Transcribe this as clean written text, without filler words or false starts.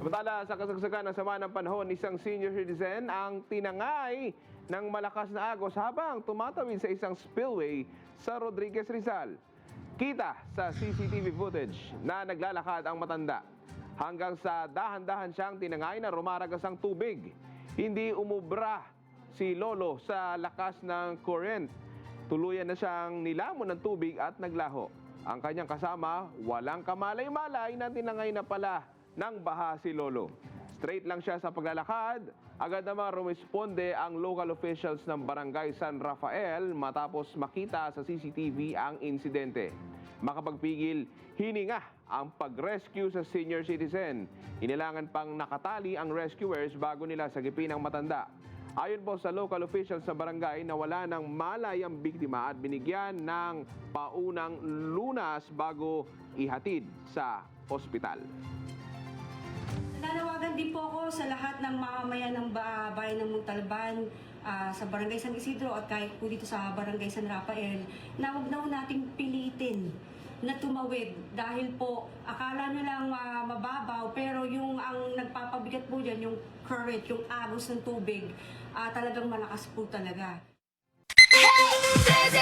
Samantala, sa kasagsagan ng sama ng panahon, isang senior citizen ang tinangay ng malakas na agos habang tumatawid sa isang spillway sa Rodriguez, Rizal. Kita sa CCTV footage na naglalakad ang matanda. Hanggang sa dahan-dahan siyang tinangay na rumaragas ang tubig. Hindi umubra si Lolo sa lakas ng current. Tuluyan na siyang nilamon ng tubig at naglaho. Ang kanyang kasama, walang kamalay-malay na tinangay na pala ng baha si Lolo. Straight lang siya sa paglalakad. Agad naman rumisponde ang local officials ng Barangay San Rafael matapos makita sa CCTV ang insidente. Makapagpigil, hininga ang pag-rescue sa senior citizen. Inilangan pang nakatali ang rescuers bago nila sagipin ang matanda. Ayon po sa local officials sa barangay, nawala ng malay ang biktima at binigyan ng paunang lunas bago ihatid sa ospital. Nanawagan din po ako sa lahat ng mamamayan ng bayan ng Montalban, sa Barangay San Isidro at kahit po dito sa Barangay San Rafael, na huwag na nating pilitin na tumawid dahil po akala nyo lang mababaw, pero yung ang nagpapabigat po dyan, yung current, yung agos ng tubig, talagang malakas po talaga. Hey,